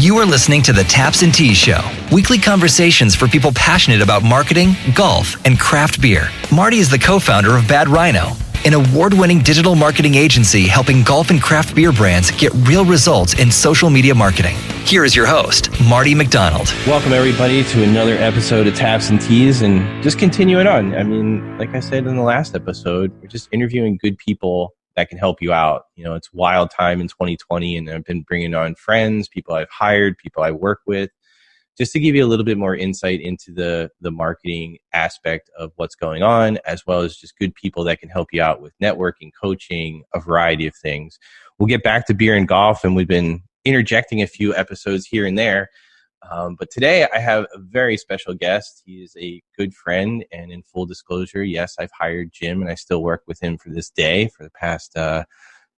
You are listening to the Taps and Teas Show, weekly conversations for people passionate about marketing, golf, and craft beer. Marty is the co-founder of Bad Rhino, an award-winning digital marketing agency helping golf and craft beer brands get real results in social media marketing. Here is your host, Marty McDonald. Welcome, everybody, to another episode of Taps and Teas, and just continuing on. I mean, like I said in the last episode, we're just interviewing good people that can help you out. You know, it's wild time in 2020, and I've been bringing on friends, people I've hired, people I work with, just to give you a little bit more insight into the marketing aspect of what's going on, as well as just good people that can help you out with networking, coaching, a variety of things. We'll get back to beer and golf, and we've been interjecting a few episodes here and there. But today I have a very special guest. He is a good friend, and in full disclosure, yes, I've hired Jim, and I still work with him for this day for the past, I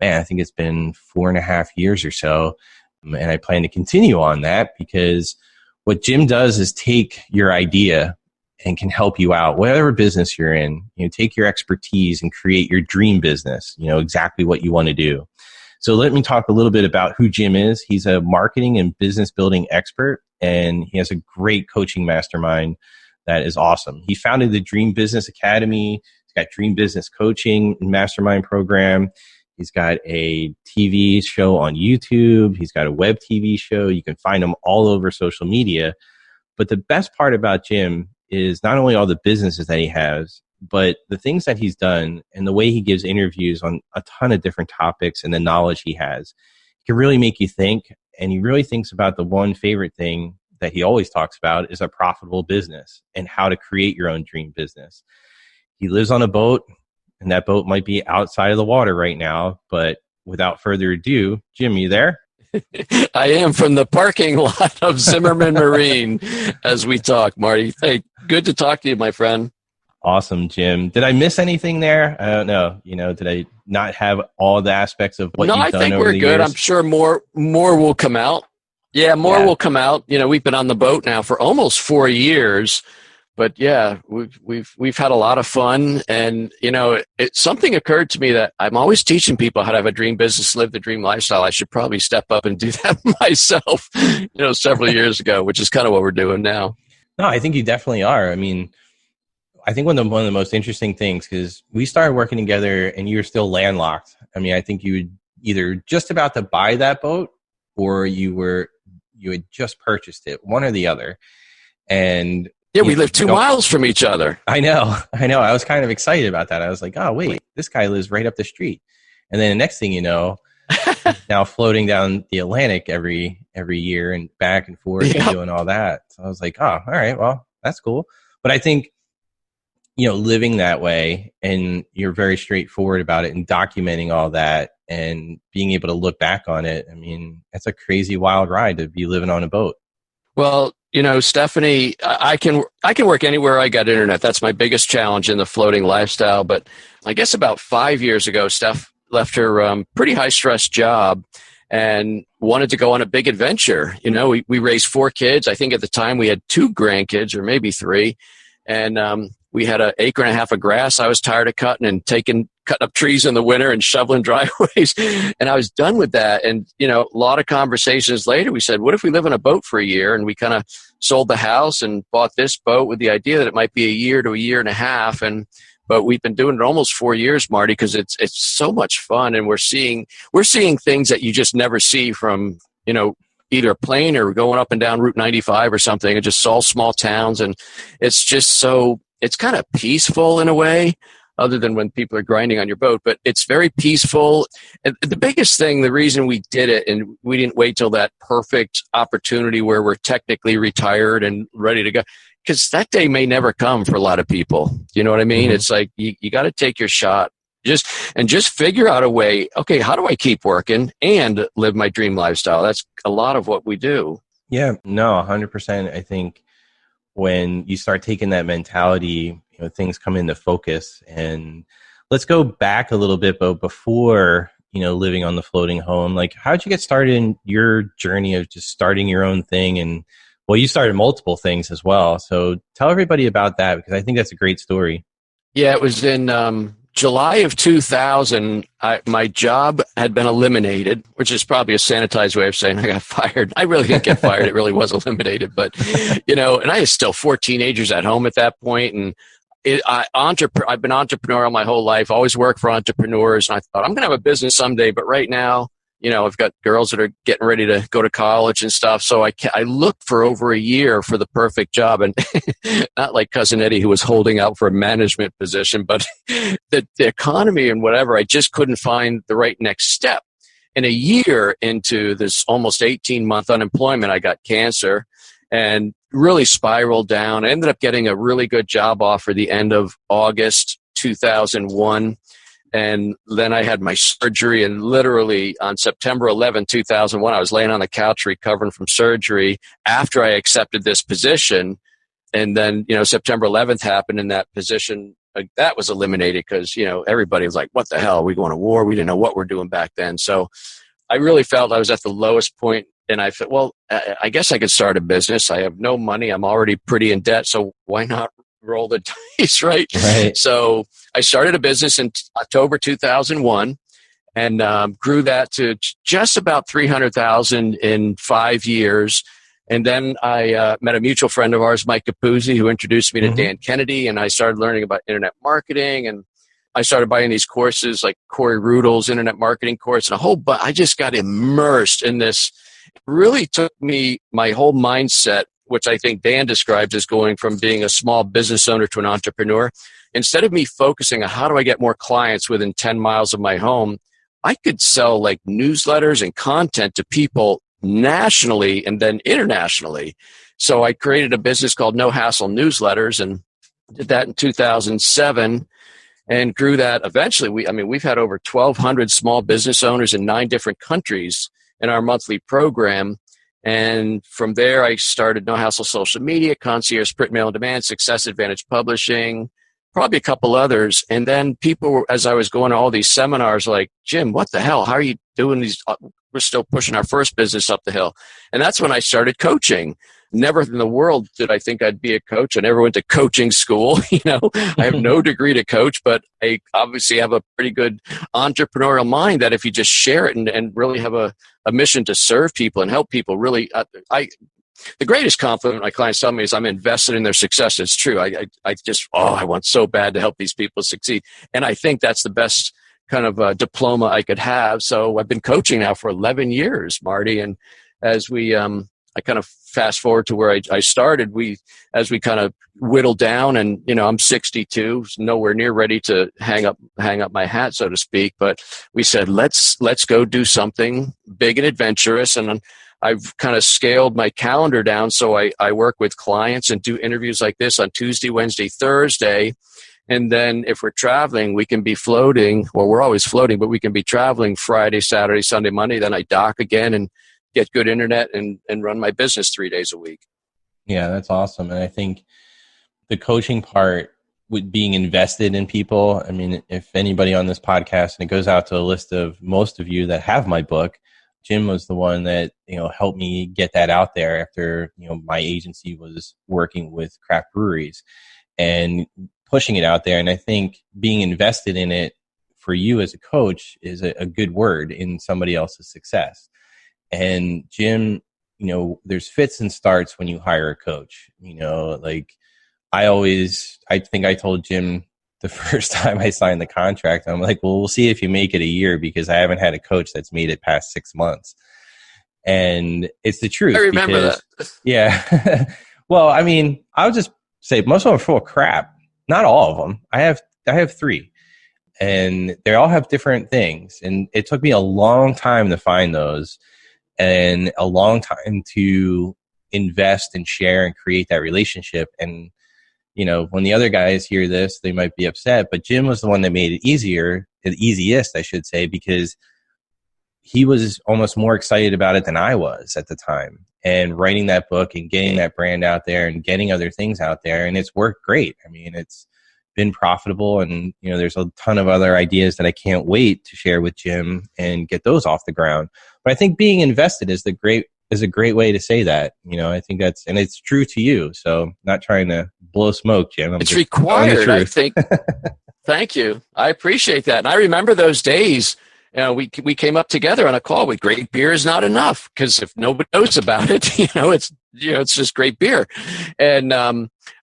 think it's been 4.5 years or so. And I plan to continue on that because what Jim does is take your idea and can help you out, whatever business you're in. You know, take your expertise and create your dream business, you know, exactly what you want to do. So let me talk a little bit about who Jim is. He's a marketing and business building expert, and he has a great coaching mastermind that is awesome. He founded the Dream Business Academy. He's got Dream Business Coaching Mastermind Program. He's got a TV show on YouTube. He's got a web TV show. You can find him all over social media. But the best part about Jim is not only all the businesses that he has, but the things that he's done and the way he gives interviews on a ton of different topics and the knowledge he has. He can really make you think, and he really thinks about the one favorite thing that he always talks about is a profitable business and how to create your own dream business. He lives on a boat, and that boat might be outside of the water right now, but without further ado, Jim, you there? I am, from the parking lot of Zimmerman Marine as we talk, Marty. Hey, good to talk to you, my friend. Awesome, Jim. Did I miss anything there? I don't know. You know, did I not have all the aspects of what you've done over the years? No, I think we're good. I'm sure more will come out. Yeah, more will come out. You know, we've been on the boat now for almost 4 years, but yeah, we've had a lot of fun. And you know, something occurred to me that I'm always teaching people how to have a dream business, live the dream lifestyle. I should probably step up and do that myself. You know, several years ago, which is kind of what we're doing now. No, I think you definitely are. I mean, I think one of the most interesting things, because we started working together and you were still landlocked. I mean, I think you were either just about to buy that boat or you had just purchased it, one or the other. And yeah, we live 2 miles from each other. I know. I was kind of excited about that. I was like, oh, wait, this guy lives right up the street. And then the next thing you know, now floating down the Atlantic every year and back and forth and doing all that. So I was like, oh, all right, well, that's cool. But I think, you know, living that way, and you're very straightforward about it and documenting all that and being able to look back on it. I mean, it's a crazy wild ride to be living on a boat. Well, you know, Stephanie, I can work anywhere I got internet. That's my biggest challenge in the floating lifestyle. But I guess about 5 years ago, Steph left her pretty high stress job and wanted to go on a big adventure. You know, we raised 4 kids. I think at the time we had 2 grandkids or maybe 3. And we had an acre and a half of grass I was tired of cutting and cutting up trees in the winter and shoveling driveways. And I was done with that. And, you know, a lot of conversations later, we said, what if we live on a boat for a year? And we kind of sold the house and bought this boat with the idea that it might be a year to a year and a half. But we've been doing it almost 4 years, Marty, because it's so much fun. And we're seeing things that you just never see from, you know, either a plane or going up and down Route 95 or something. It's just all small towns. And it's just it's kind of peaceful in a way, other than when people are grinding on your boat, but it's very peaceful. And the biggest thing, the reason we did it, and we didn't wait till that perfect opportunity where we're technically retired and ready to go, because that day may never come for a lot of people. You know what I mean? Mm-hmm. It's like, you got to take your shot. Just figure out a way, okay, how do I keep working and live my dream lifestyle? That's a lot of what we do. Yeah, no, 100%. I think when you start taking that mentality, you know, things come into focus. And let's go back a little bit, but before, you know, living on the floating home, like, how'd you get started in your journey of just starting your own thing? And well, you started multiple things as well. So tell everybody about that, because I think that's a great story. Yeah, it was in July of 2000, my job had been eliminated, which is probably a sanitized way of saying I got fired. I really didn't get fired. It really was eliminated. But, and I had still 4 teenagers at home at that point. And I've been entrepreneurial my whole life, always worked for entrepreneurs. And I thought, I'm going to have a business someday. But right now, I've got girls that are getting ready to go to college and stuff. So I looked for over a year for the perfect job, and not like Cousin Eddie, who was holding out for a management position, but the economy and whatever, I just couldn't find the right next step. And a year into this almost 18-month unemployment, I got cancer and really spiraled down. I ended up getting a really good job offer the end of August 2001. And then I had my surgery, and literally on September 11, 2001, I was laying on the couch recovering from surgery after I accepted this position. And then, September 11th happened, and that position, that was eliminated because, everybody was like, what the hell? Are we going to war? We didn't know what we're doing back then. So I really felt I was at the lowest point, and I thought, well, I guess I could start a business. I have no money. I'm already pretty in debt. So why not roll the dice, right? So I started a business in October 2001 and grew that to just about 300,000 in 5 years. And then I met a mutual friend of ours, Mike Capuzzi, who introduced me to Dan Kennedy, and I started learning about internet marketing, and I started buying these courses like Corey Rudel's internet marketing course and a whole bunch. I just got immersed in this. It really took me, my whole mindset, which I think Dan described as going from being a small business owner to an entrepreneur. Instead of me focusing on how do I get more clients within 10 miles of my home, I could sell like newsletters and content to people nationally and then internationally. So I created a business called No Hassle Newsletters and did that in 2007 and grew that. Eventually, we've had over 1,200 small business owners in 9 different countries in our monthly program. And from there, I started No Hassle Social Media, Concierge Print Mail on Demand, Success Advantage Publishing, probably a couple others. And then people, as I was going to all these seminars, like, Jim, what the hell? How are you doing these? We're still pushing our first business up the hill. And that's when I started coaching. Never in the world did I think I'd be a coach. I never went to coaching school. I have no degree to coach, but I obviously have a pretty good entrepreneurial mind that if you just share it and really have a mission to serve people and help people, really, the greatest compliment my clients tell me is I'm invested in their success. It's true. I want so bad to help these people succeed. And I think that's the best kind of diploma I could have. So I've been coaching now for 11 years, Marty. And as I kind of fast forward to where I started, as we kind of whittle down, and I'm 62, nowhere near ready to hang up my hat, so to speak. But we said let's go do something big and adventurous, and I've kind of scaled my calendar down. So I work with clients and do interviews like this on Tuesday, Wednesday, Thursday. And then if we're traveling, we can be floating. Well, we're always floating, but we can be traveling Friday, Saturday, Sunday, Monday. Then I dock again and get good internet and run my business 3 days a week. Yeah, that's awesome. And I think the coaching part with being invested in people, I mean, if anybody on this podcast, and it goes out to a list of most of you that have my book, Jim was the one that, helped me get that out there after, my agency was working with craft breweries and pushing it out there. And I think being invested in it for you as a coach is a good word in somebody else's success. And Jim, there's fits and starts when you hire a coach. I think I told Jim the first time I signed the contract, I'm like, well, we'll see if you make it a year, because I haven't had a coach that's made it past 6 months. And it's the truth. I remember that. Yeah. Well, I'll just say most of them are full of crap. Not all of them. I have 3. And they all have different things. And it took me a long time to find those, and a long time to invest and share and create that relationship. And, when the other guys hear this, they might be upset, but Jim was the one that made it easiest, I should say, because he was almost more excited about it than I was at the time, and writing that book and getting that brand out there and getting other things out there. And it's worked great. It's been profitable, and there's a ton of other ideas that I can't wait to share with Jim and get those off the ground. But I think being invested is a great way to say that. I think and it's true to you. So not trying to blow smoke, Jim. It's required, I think. Thank you. I appreciate that. And I remember those days. We came up together on a call with great beer is not enough, because if nobody knows about it, it's just great beer. And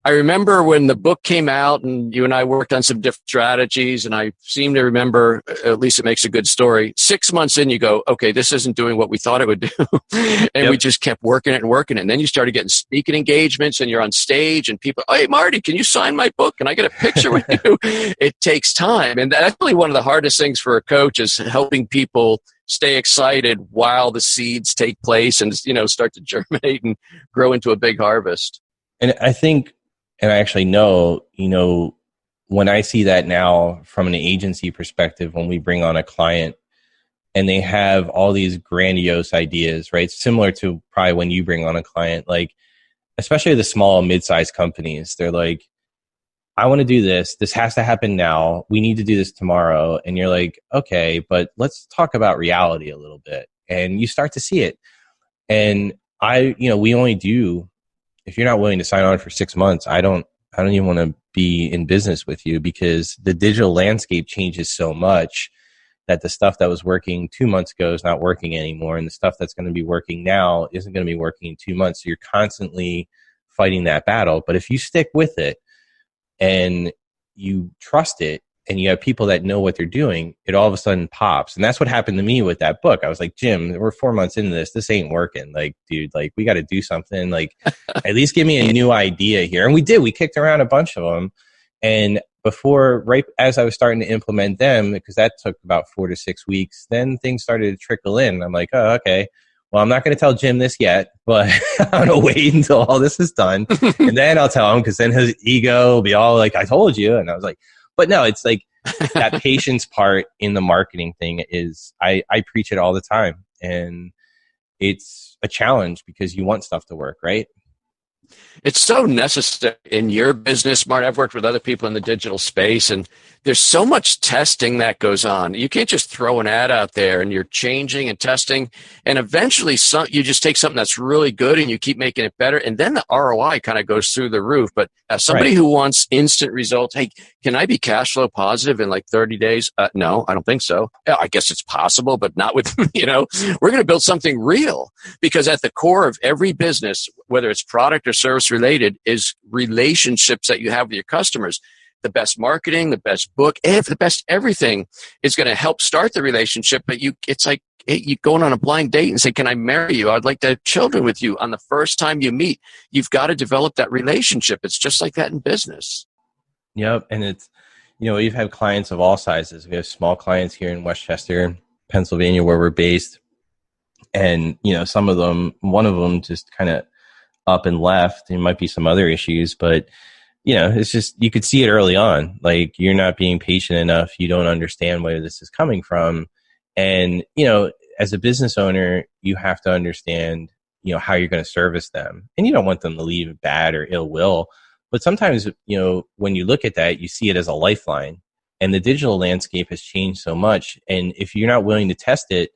I remember when the book came out, and you and I worked on some different strategies, and I seem to remember, at least it makes a good story. 6 months in, you go, okay, this isn't doing what we thought it would do. And we just kept working it and working it. And then you started getting speaking engagements, and you're on stage, and people, hey, Marty, can you sign my book? Can I get a picture with you? It takes time. And that's really one of the hardest things for a coach, is helping people stay excited while the seeds take place and, start to germinate and grow into a big harvest. And I think, and I actually know, when I see that now from an agency perspective, when we bring on a client and they have all these grandiose ideas, right? Similar to probably when you bring on a client, like, especially the small mid-sized companies, they're like, I want to do this. This has to happen now. We need to do this tomorrow. And you're like, okay, but let's talk about reality a little bit. And you start to see it. And we only do, if you're not willing to sign on for 6 months, I don't even want to be in business with you, because the digital landscape changes so much that the stuff that was working 2 months ago is not working anymore. And the stuff that's going to be working now isn't going to be working in 2 months. So you're constantly fighting that battle. But if you stick with it and you trust it, and you have people that know what they're doing, it all of a sudden pops. And that's what happened to me with that book. I was like, Jim, we're 4 months into this. This ain't working. Like, dude, like, we got to do something. Like, at least give me a new idea here. And we did. We kicked around a bunch of them. And right as I was starting to implement them, because that took about 4 to 6 weeks, then things started to trickle in. I'm like, oh, okay. Well, I'm not going to tell Jim this yet, but I'm going to wait until all this is done. And then I'll tell him, because then his ego will be all like, I told you. And I was like, but no, it's like that patience part in the marketing thing is, I preach it all the time. And it's a challenge because you want stuff to work, right? It's so necessary in your business, Mark. I've worked with other people in the digital space, and there's so much testing that goes on. You can't just throw an ad out there, and you're changing and testing, and eventually you just take something that's really good and you keep making it better, and then the ROI kind of goes through the roof. But as somebody who wants instant results, hey, can I be cash flow positive in like 30 days? No, I don't think so. Yeah, I guess it's possible, but not with, we're going to build something real, because at the core of every business, whether it's product or service related, is relationships that you have with your customers. The best marketing, the best book, the best everything is going to help start the relationship. But it's like, hey, you going on a blind date and say, can I marry you? I'd like to have children with you. On the first time you meet, you've got to develop that relationship. It's just like that in business. Yep. And it's, we've had clients of all sizes. We have small clients here in Westchester, Pennsylvania, where we're based. And, some of them, one of them just kind of up and left. There might be some other issues, but it's just, you could see it early on. Like, you're not being patient enough. You don't understand where this is coming from. And, as a business owner, you have to understand, how you're going to service them. And you don't want them to leave bad or ill will. But sometimes, when you look at that, you see it as a lifeline. And the digital landscape has changed so much. And if you're not willing to test it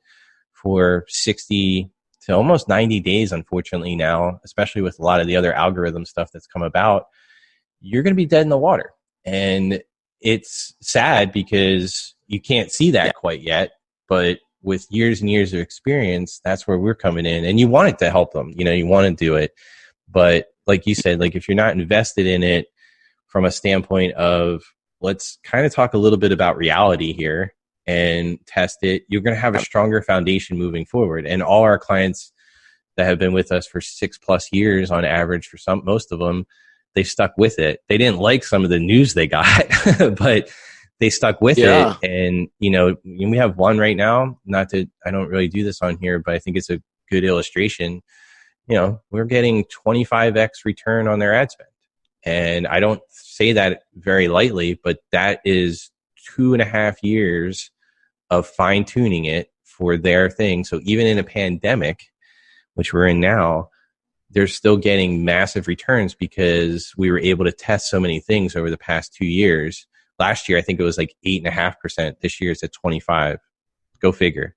for 60 to almost 90 days, unfortunately now, especially with a lot of the other algorithm stuff that's come about, you're going to be dead in the water. And it's sad because you can't see that quite yet, but with years and years of experience, that's where we're coming in. And you want it to help them, you want to do it. But like you said, like, if you're not invested in it from a standpoint of, let's kind of talk a little bit about reality here and test it, you're going to have a stronger foundation moving forward. And all our clients that have been with us for 6+ years on average, for most of them, they stuck with it. They didn't like some of the news they got, but they stuck with it. And, we have one right now, I don't really do this on here, but I think it's a good illustration. We're getting 25x return on their ad spend. And I don't say that very lightly, but that is 2.5 years of fine tuning it for their thing. So even in a pandemic, which we're in now, they're still getting massive returns because we were able to test so many things over the past 2 years. Last year, I think it was like 8.5%. This year it's at 25. Go figure,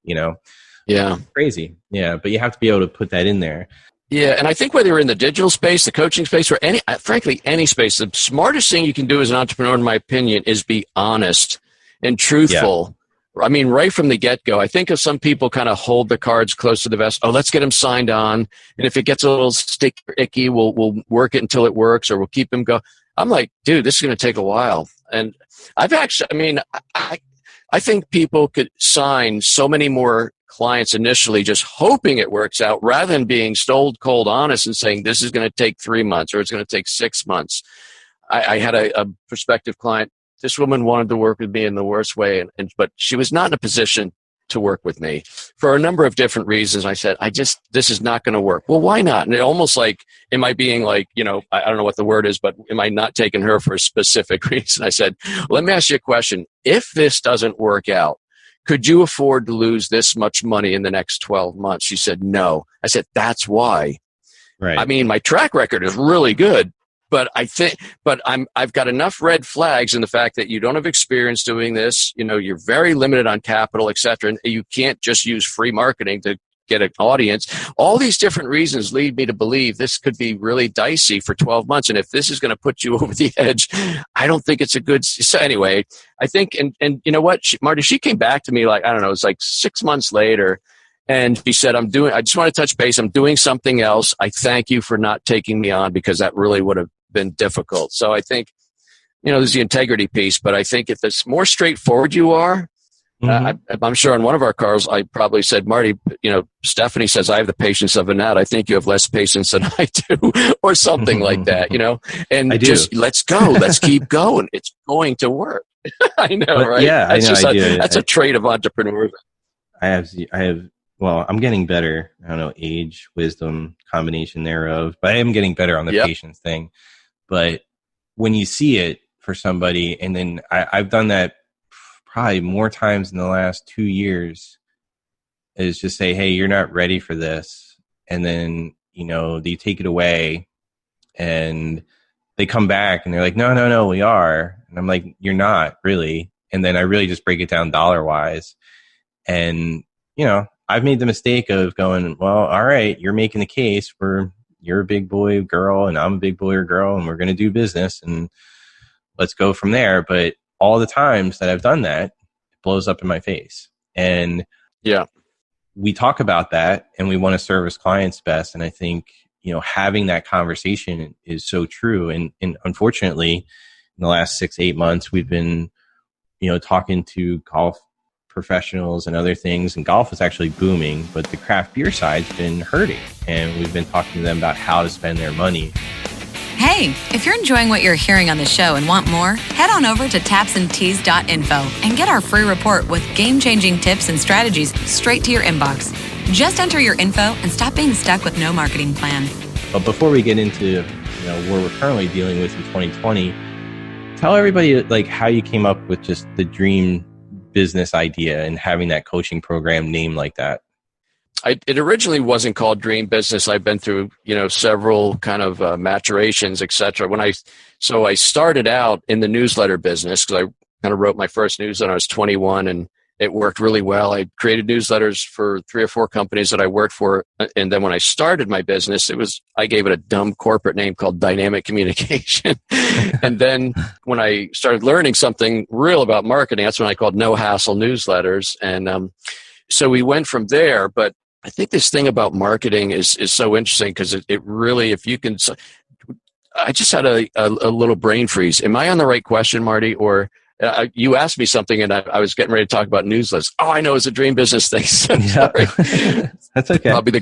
Yeah. Crazy. Yeah. But you have to be able to put that in there. Yeah, and I think whether you're in the digital space, the coaching space, or frankly, any space, the smartest thing you can do as an entrepreneur, in my opinion, is be honest and truthful. Yeah. I mean, right from the get-go. I think of some people kind of hold the cards close to the vest. Oh, let's get them signed on, and if it gets a little sticky or icky, we'll work it until it works, or we'll keep them go. I'm like, dude, this is going to take a while. And I think people could sign so many more clients initially just hoping it works out rather than being stone cold honest and saying this is going to take 3 months or it's going to take 6 months. I had a prospective client. This woman wanted to work with me in the worst way, but she was not in a position to work with me for a number of different reasons. I said, this is not going to work. Well, why not? And it almost like, am I being like, I don't know what the word is, but am I not taking her for a specific reason? I said, let me ask you a question. If this doesn't work out, could you afford to lose this much money in the next 12 months? She said, no. I said, that's why. Right. I mean, my track record is really good, but I've got enough red flags in the fact that you don't have experience doing this. You're very limited on capital, et cetera. And you can't just use free marketing to get an audience. All these different reasons lead me to believe this could be really dicey for 12 months. And if this is going to put you over the edge, I don't think it's a good. So anyway, I think, and you know what, Marty, she came back to me like, I don't know, it's like 6 months later. And she said, I just want to touch base. I'm doing something else. I thank you for not taking me on because that really would have been difficult. So I think, there's the integrity piece, but I think if it's more straightforward you are, I'm sure on one of our calls, I probably said, Marty, Stephanie says I have the patience of a gnat. I think you have less patience than I do, or something like that, and just let's go. Let's keep going. It's going to work. I know, right? Yeah, that's a trait of entrepreneurs. Well, I'm getting better. I don't know, age, wisdom, combination thereof, but I am getting better on the patience thing. But when you see it for somebody, and then I've done that probably more times in the last 2 years, is just say, hey, you're not ready for this. And then, they take it away and they come back and they're like, no, we are. And I'm like, you're not really. And then I really just break it down dollar wise. And, I've made the mistake of going, well, all right, you're making the case for you're a big boy girl and I'm a big boy or girl and we're going to do business and let's go from there. But all the times that I've done that, it blows up in my face. And we talk about that and we want to service clients best. And I think, having that conversation is so true. And unfortunately, in the last 6-8 months, we've been, talking to golf professionals and other things, and golf is actually booming, but the craft beer side's been hurting. And we've been talking to them about how to spend their money. Hey, if you're enjoying what you're hearing on the show and want more, head on over to tapsandtees.info and get our free report with game-changing tips and strategies straight to your inbox. Just enter your info and stop being stuck with no marketing plan. But before we get into where we're currently dealing with in 2020, tell everybody like how you came up with just the dream business idea and having that coaching program named like that. It originally wasn't called Dream Business. I've been through, several kind of maturations, et cetera. So I started out in the newsletter business because I kind of wrote my first newsletter when I was 21 and it worked really well. I created newsletters for 3 or 4 companies that I worked for. And then when I started my business, I gave it a dumb corporate name called Dynamic Communication. And then when I started learning something real about marketing, that's when I called No Hassle Newsletters. And so we went from there. But I think this thing about marketing is so interesting because it really, if you can, I just had a little brain freeze. Am I on the right question, Marty? Or you asked me something and I was getting ready to talk about newsletters. Oh, I know it's a dream business thing. So sorry. That's okay. Probably the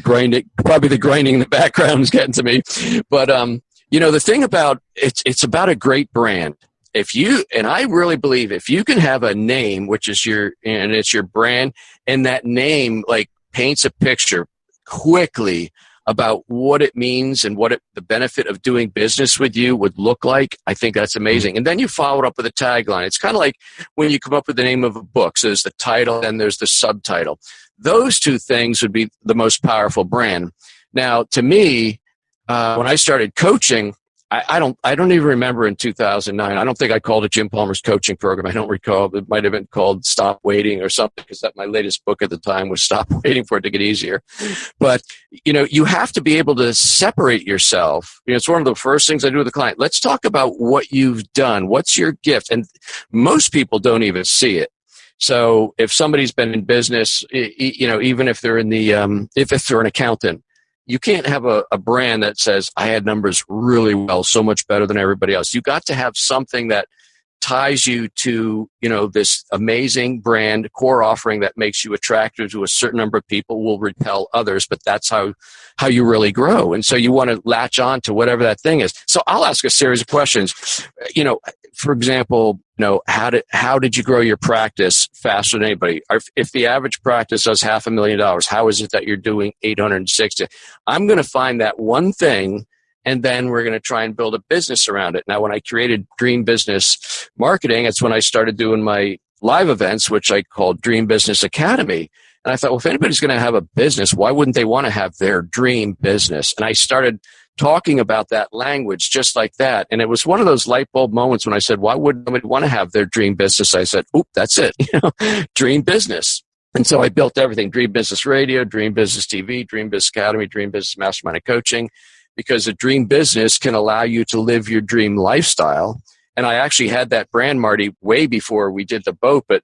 grinding in the background is getting to me. But, the thing about it's about a great brand. And I really believe if you can have a name, which is it's your brand, and that name like paints a picture quickly about what it means and what the benefit of doing business with you would look like, I think that's amazing. And then you follow it up with a tagline. It's kind of like when you come up with the name of a book. So there's the title and there's the subtitle. Those two things would be the most powerful brand. Now, to me, when I started coaching, I don't even remember in 2009. I don't think I called it Jim Palmer's coaching program. I don't recall. It might have been called Stop Waiting or something, because that my latest book at the time was Stop Waiting for It to Get Easier. But, you have to be able to separate yourself. It's one of the first things I do with a client. Let's talk about what you've done. What's your gift? And most people don't even see it. So if somebody's been in business, even if they're in the, if they're an accountant, you can't have a brand that says, I had numbers really well, so much better than everybody else. You got to have something that ties you to, this amazing brand core offering that makes you attractive to a certain number of people, will repel others, but that's how you really grow. And so you want to latch on to whatever that thing is. So I'll ask a series of questions. For example, how did you grow your practice faster than anybody? If the average practice does $500,000, how is it that you're doing 860? I'm going to find that one thing, and then we're going to try and build a business around it. Now, when I created Dream Business Marketing, it's when I started doing my live events, which I called Dream Business Academy. And I thought, well, if anybody's going to have a business, why wouldn't they want to have their dream business? And I started talking about that language just like that. And it was one of those light bulb moments when I said, why wouldn't somebody want to have their dream business? I said, oop, that's it. Dream business. And so I built everything: Dream Business Radio, Dream Business TV, Dream Business Academy, Dream Business Mastermind and Coaching, because a dream business can allow you to live your dream lifestyle. And I actually had that brand, Marty, way before we did the boat, but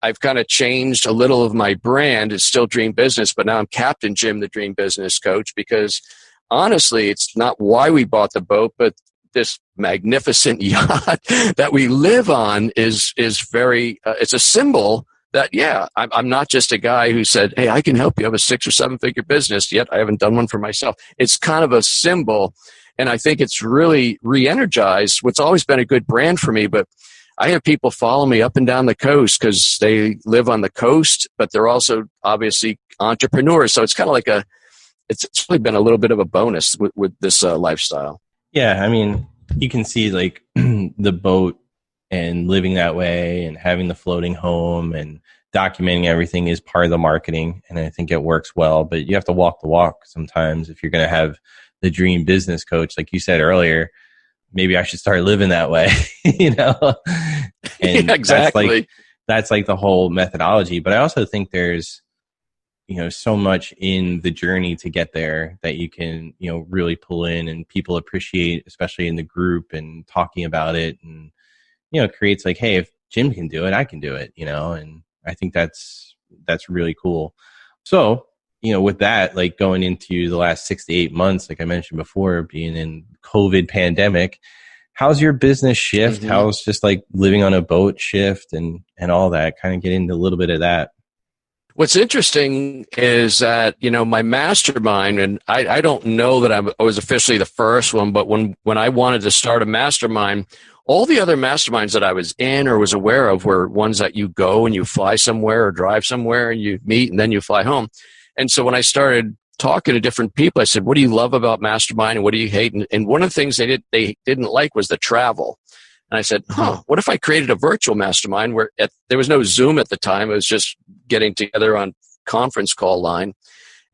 I've kind of changed a little of my brand. It's still Dream Business, but now I'm Captain Jim, the Dream Business Coach, because honestly, it's not why we bought the boat, but this magnificent yacht that we live on is very, it's a symbol that, I'm not just a guy who said, hey, I can help you have a 6 or 7 figure business, yet I haven't done one for myself. It's kind of a symbol. And I think it's really re-energized what's always been a good brand for me. But I have people follow me up and down the coast because they live on the coast, but they're also obviously entrepreneurs. So it's kind of like it's really been a little bit of a bonus with this lifestyle. Yeah. I mean, you can see like the boat and living that way and having the floating home and documenting everything is part of the marketing. And I think it works well, but you have to walk the walk sometimes if you're going to have the dream business coach. Like you said earlier, maybe I should start living that way, And yeah, exactly. That's like the whole methodology. But I also think there's, so much in the journey to get there that you can, really pull in and people appreciate, especially in the group and talking about it. And, it creates like, hey, if Jim can do it, I can do it, and I think that's really cool. So, with that, like going into the last 6 to 8 months, like I mentioned before, being in COVID pandemic, how's your business shift? Mm-hmm. How's just like living on a boat shift and all that? Kind of get into a little bit of that. What's interesting is that, my mastermind, and I don't know that I was officially the first one, but when I wanted to start a mastermind, all the other masterminds that I was in or was aware of were ones that you go and you fly somewhere or drive somewhere and you meet and then you fly home. And so when I started talking to different people, I said, what do you love about mastermind and what do you hate? And one of the things they didn't like was the travel. And I said, what if I created a virtual mastermind where there was no Zoom at the time. It was just getting together on conference call line.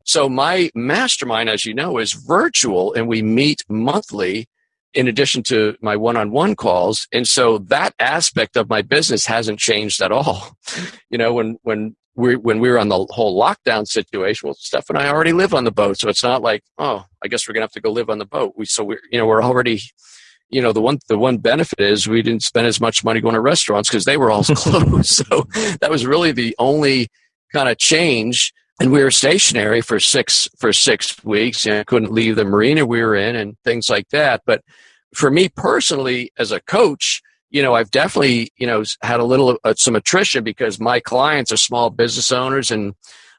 So my mastermind, as you know, is virtual and we meet monthly in addition to my one-on-one calls. And so that aspect of my business hasn't changed at all. When we were on the whole lockdown situation, well, Steph and I already live on the boat. So it's not like, I guess we're going to have to go live on the boat. We're already, the one benefit is we didn't spend as much money going to restaurants because they were all closed. So that was really the only kind of change. And we were stationary for 6 weeks and couldn't leave the marina we were in and things like that. But for me personally, as a coach, I've definitely, had a little, some attrition because my clients are small business owners and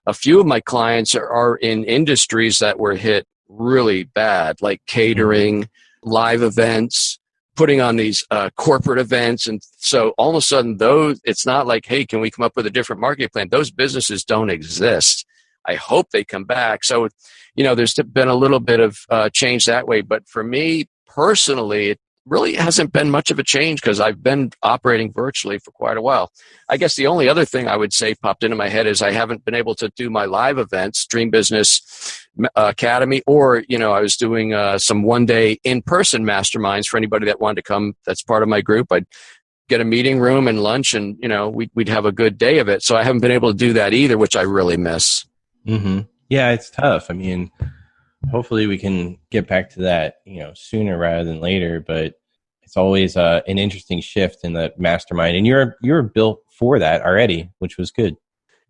a few of my clients are in industries that were hit really bad, like catering, live events, putting on these corporate events. And so all of a sudden it's not like, hey, can we come up with a different marketing plan? Those businesses don't exist. I hope they come back. So, there's been a little bit of change that way. But for me personally, really hasn't been much of a change because I've been operating virtually for quite a while. I guess the only other thing I would say popped into my head is I haven't been able to do my live events, Dream Business Academy, or, I was doing some one-day in-person masterminds for anybody that wanted to come. That's part of my group. I'd get a meeting room and lunch, and, we'd have a good day of it. So I haven't been able to do that either, which I really miss. Mm-hmm. Yeah, it's tough. I mean, hopefully we can get back to that, sooner rather than later. But it's always an interesting shift in the mastermind, and you're built for that already, which was good.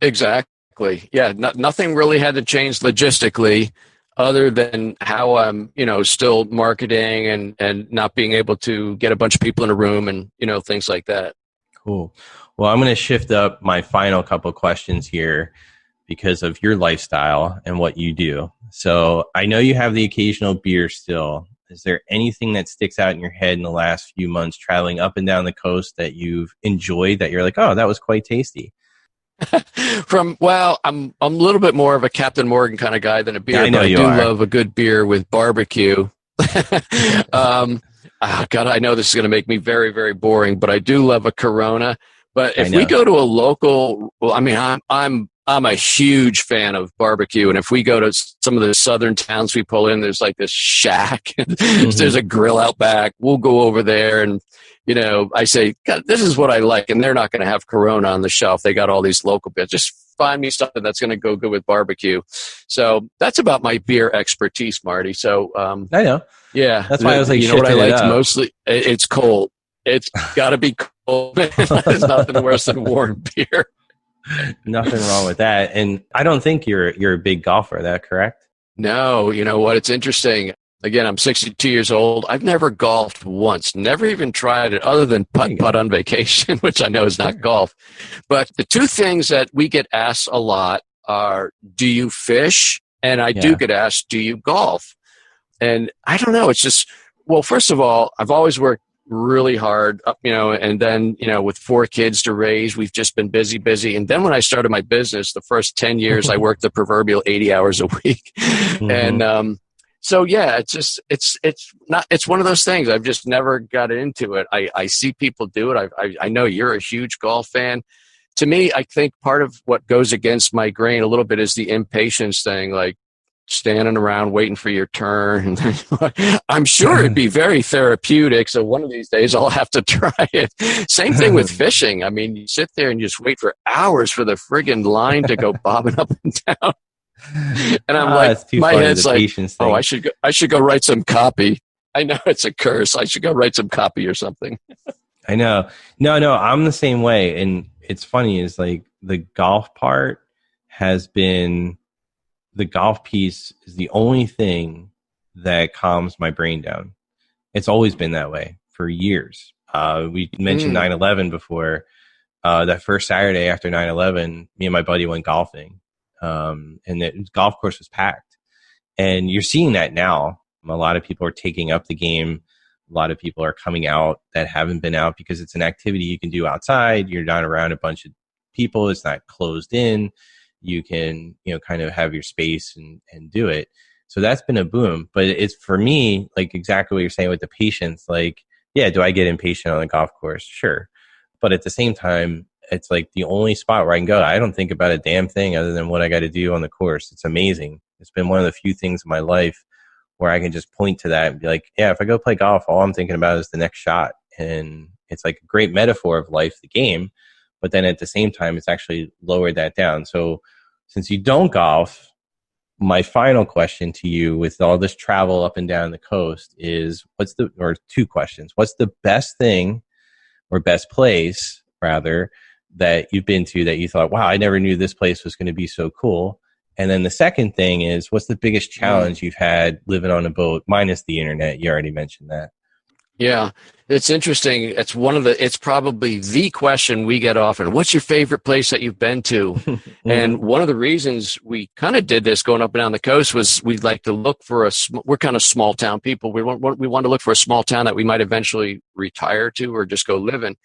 Exactly. Yeah. Nothing really had to change logistically, other than how I'm, still marketing and not being able to get a bunch of people in a room and things like that. Cool. Well, I'm going to shift up my final couple questions here because of your lifestyle and what you do. So I know you have the occasional beer still. Is there anything that sticks out in your head in the last few months traveling up and down the coast that you've enjoyed that you're like, oh, that was quite tasty? I'm a little bit more of a Captain Morgan kind of guy than a beer. I know but you are. I do love a good beer with barbecue. God, I know this is going to make me very, very boring, but I do love a Corona. But if we go to a local, I'm a huge fan of barbecue. And if we go to some of the southern towns we pull in, there's like this shack. There's a grill out back. We'll go over there and, I say, God, this is what I like. And they're not going to have Corona on the shelf. They got all these local beers. Just find me something that's going to go good with barbecue. So that's about my beer expertise, Marty. So I know. Yeah. That's why I was like, what I liked mostly? It's cold. It's got to be cold. There's nothing worse than warm beer. Nothing wrong with that. And I don't think you're a big golfer. Is that correct? No. You know what? It's interesting. Again, I'm 62 years old. I've never golfed once, never even tried it other than putt on vacation, which I know is not golf. But the two things that we get asked a lot are, do you fish? And I do get asked, do you golf? And I don't know. It's just, well, first of all, I've always worked really hard, and then, with 4 kids to raise, we've just been busy. And then when I started my business, the first 10 years, I worked the proverbial 80 hours a week. And, so yeah, it's one of those things. I've just never got into it. I see people do it. I know you're a huge golf fan. To me, I think part of what goes against my grain a little bit is the impatience thing, like standing around waiting for your turn. I'm sure it'd be very therapeutic. So one of these days I'll have to try it. Same thing with fishing. I mean, you sit there and you just wait for hours for the friggin' line to go bobbing up and down. And I'm like, my head's like, oh, I should go write some copy. I know it's a curse. I should go write some copy or something. I know. No, I'm the same way. And it's funny is like the golf part has been, the golf piece is the only thing that calms my brain down. It's always been that way for years. We mentioned 9/11 before. That first Saturday after 9/11, me and my buddy went golfing. And the golf course was packed. And you're seeing that now. A lot of people are taking up the game. A lot of people are coming out that haven't been out because it's an activity you can do outside. You're not around a bunch of people. It's not closed in. You can, kind of have your space and do it. So that's been a boom. But it's, for me, like exactly what you're saying with the patience. Like, yeah, do I get impatient on the golf course? Sure. But at the same time, it's like the only spot where I can go. I don't think about a damn thing other than what I got to do on the course. It's amazing. It's been one of the few things in my life where I can just point to that and be like, yeah, if I go play golf, all I'm thinking about is the next shot. And it's like a great metaphor of life, the game. But then at the same time, it's actually lowered that down. So since you don't golf, my final question to you with all this travel up and down the coast is or two questions. What's the best thing or best place rather that you've been to that you thought, wow, I never knew this place was going to be so cool? And then the second thing is, what's the biggest challenge you've had living on a boat, minus the internet? You already mentioned that. Yeah, it's interesting. It's probably the question we get often. What's your favorite place that you've been to? And one of the reasons we kind of did this going up and down the coast was we'd like to look for we're kind of small town people. We want to look for a small town that we might eventually retire to or just go live in.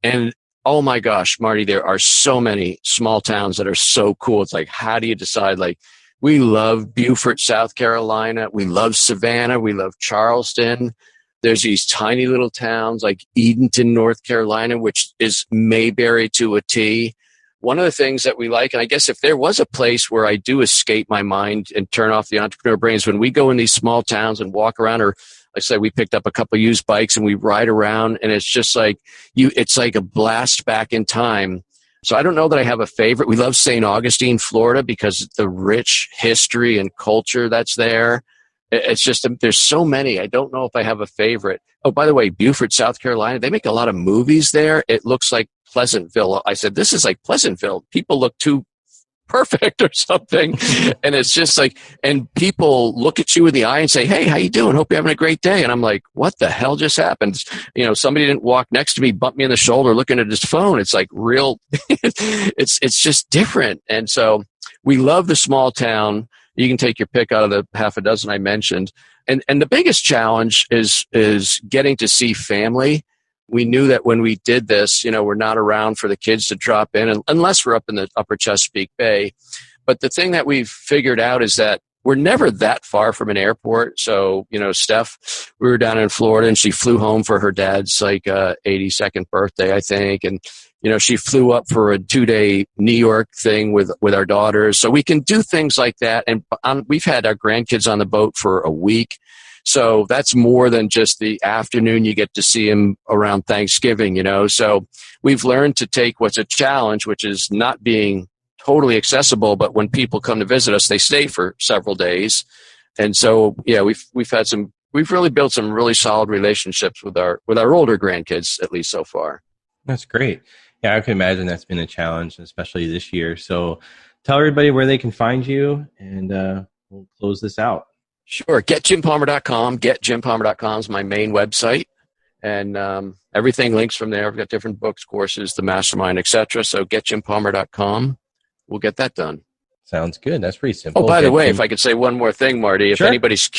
And oh my gosh, Marty, there are so many small towns that are so cool. It's like, how do you decide? Like, we love Beaufort, South Carolina. We love Savannah. We love Charleston. There's these tiny little towns like Edenton, North Carolina, which is Mayberry to a T. One of the things that we like, and I guess if there was a place where I do escape my mind and turn off the entrepreneur brains, when we go in these small towns and walk around, or like I said, we picked up a couple used bikes and we ride around, and it's just like it's like a blast back in time. So I don't know that I have a favorite. We love St. Augustine, Florida, because of the rich history and culture that's there. It's just, there's so many. I don't know if I have a favorite. Oh, by the way, Beaufort, South Carolina, they make a lot of movies there. It looks like Pleasantville. I said, this is like Pleasantville. People look too perfect or something. And it's just like, and people look at you in the eye and say, hey, how you doing? Hope you're having a great day. And I'm like, what the hell just happened? Somebody didn't walk next to me, bump me in the shoulder, looking at his phone. It's like real, it's just different. And so we love the small town. You can take your pick out of the half a dozen I mentioned. And the biggest challenge is getting to see family. We knew that when we did this, we're not around for the kids to drop in unless we're up in the upper Chesapeake Bay. But the thing that we've figured out is that we're never that far from an airport. So, Steph, we were down in Florida and she flew home for her dad's 82nd birthday, I think. And she flew up for a 2-day New York thing with our daughters. So we can do things like that. And we've had our grandkids on the boat for a week. So that's more than just the afternoon you get to see them around Thanksgiving, So we've learned to take what's a challenge, which is not being totally accessible, but when people come to visit us, they stay for several days. And so, yeah, we've really built some really solid relationships with our older grandkids, at least so far. That's great. Yeah, I can imagine that's been a challenge, especially this year. So tell everybody where they can find you, and we'll close this out. Sure. GetJimPalmer.com. GetJimPalmer.com is my main website. And everything links from there. I've got different books, courses, the mastermind, etc. So GetJimPalmer.com. We'll get that done. Sounds good. That's pretty simple. Oh, by the way, if I could say one more thing, Marty, if Sure. anybody's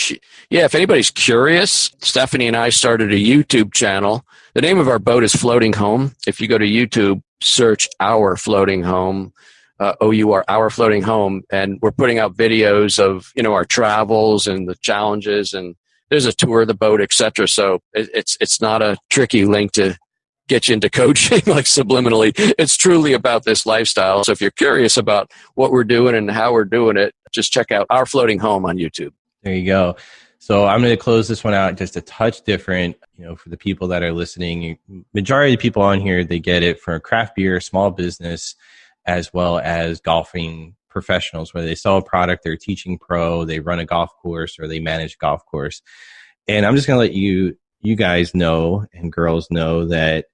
curious, Stephanie and I started a YouTube channel. The name of our boat is Floating Home. If you go to YouTube, search Our Floating Home, OUR, Our Floating Home, and we're putting out videos of our travels and the challenges, and there's a tour of the boat, etc. So it's not a tricky link to get you into coaching like subliminally. It's truly about this lifestyle. So if you're curious about what we're doing and how we're doing it, just check out Our Floating Home on YouTube. There you go. So I'm going to close this one out just a touch different, for the people that are listening. Majority of the people on here, they get it for craft beer, small business, as well as golfing professionals, whether they sell a product, they're a teaching pro, they run a golf course, or they manage a golf course. And I'm just going to let you guys know and girls know that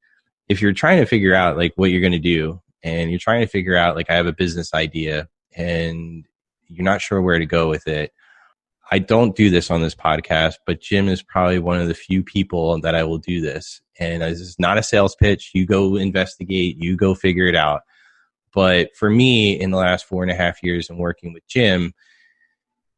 if you're trying to figure out what you're going to do, and you're trying to figure out I have a business idea and you're not sure where to go with it, I don't do this on this podcast, but Jim is probably one of the few people that I will do this. And this is not a sales pitch. You go investigate, you go figure it out. But for me, in the last 4.5 years and working with Jim,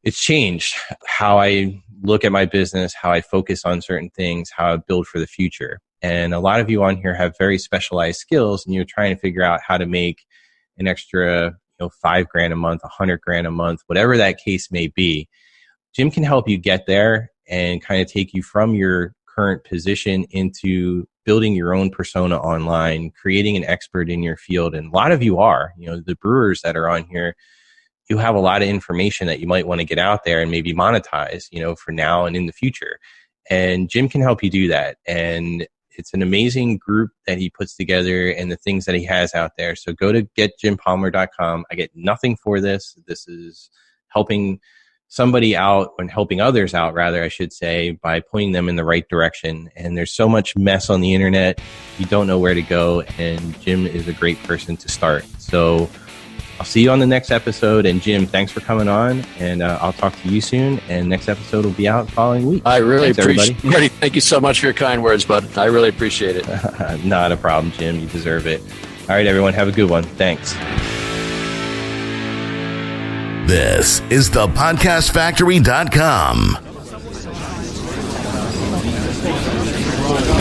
it's changed how I look at my business, how I focus on certain things, how I build for the future. And a lot of you on here have very specialized skills, and you're trying to figure out how to make an extra, $5,000 a month, $100,000 a month, whatever that case may be. Jim can help you get there and kind of take you from your current position into building your own persona online, creating an expert in your field. And a lot of you are, the brewers that are on here, you have a lot of information that you might want to get out there and maybe monetize, for now and in the future. And Jim can help you do that. And it's an amazing group that he puts together and the things that he has out there. So go to getjimpalmer.com. I get nothing for this. This is helping somebody out and helping others out, rather, I should say, by pointing them in the right direction. And there's so much mess on the internet. You don't know where to go. And Jim is a great person to start. So I'll see you on the next episode. And Jim, thanks for coming on. And I'll talk to you soon. And next episode will be out the following week. I really appreciate it. Marty, thank you so much for your kind words, bud. I really appreciate it. Not a problem, Jim. You deserve it. All right, everyone. Have a good one. Thanks. This is thepodcastfactory.com.